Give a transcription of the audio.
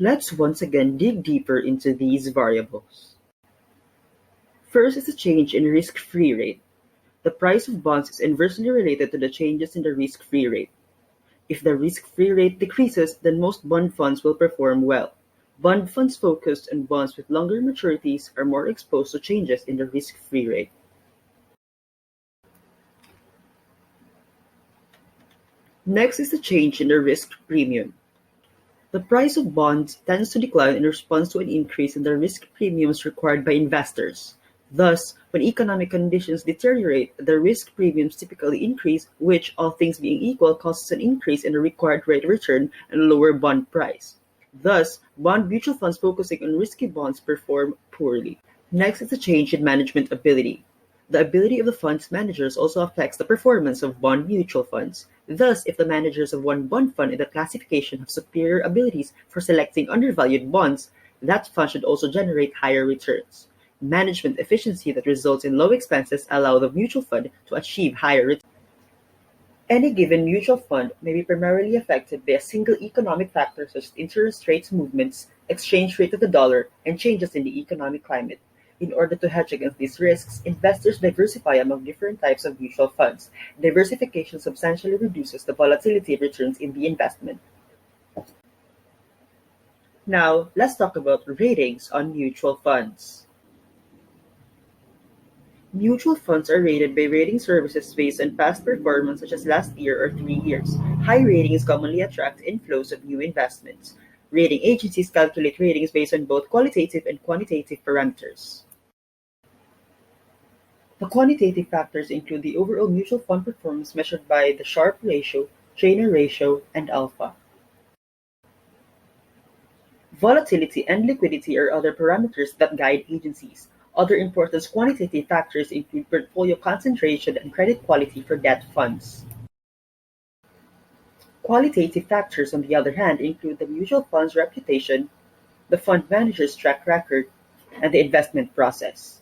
Let's once again dig deeper into these variables. First is the change in risk-free rate. The price of bonds is inversely related to the changes in the risk-free rate. If the risk-free rate decreases, then most bond funds will perform well. Bond funds focused on bonds with longer maturities are more exposed to changes in the risk-free rate. Next is the change in the risk premium. The price of bonds tends to decline in response to an increase in the risk premiums required by investors. Thus, when economic conditions deteriorate, the risk premiums typically increase, which, all things being equal, causes an increase in the required rate of return and a lower bond price. Thus, bond mutual funds focusing on risky bonds perform poorly. Next is the change in management ability. The ability of the fund's managers also affects the performance of bond mutual funds. Thus, if the managers of one bond fund in the classification have superior abilities for selecting undervalued bonds, that fund should also generate higher returns. Management efficiency that results in low expenses allow the mutual fund to achieve higher returns. Any given mutual fund may be primarily affected by a single economic factor such as interest rates movements, exchange rate of the dollar, and changes in the economic climate. In order to hedge against these risks, investors diversify among different types of mutual funds. Diversification substantially reduces the volatility of returns in the investment. Now, let's talk about ratings on mutual funds. Mutual funds are rated by rating services based on past performance such as last year or 3 years. High ratings commonly attract inflows of new investments. Rating agencies calculate ratings based on both qualitative and quantitative parameters. The quantitative factors include the overall mutual fund performance measured by the Sharpe ratio, Trainer ratio, and alpha. Volatility and liquidity are other parameters that guide agencies. Other important quantitative factors include portfolio concentration and credit quality for debt funds. Qualitative factors, on the other hand, include the mutual fund's reputation, the fund manager's track record, and the investment process.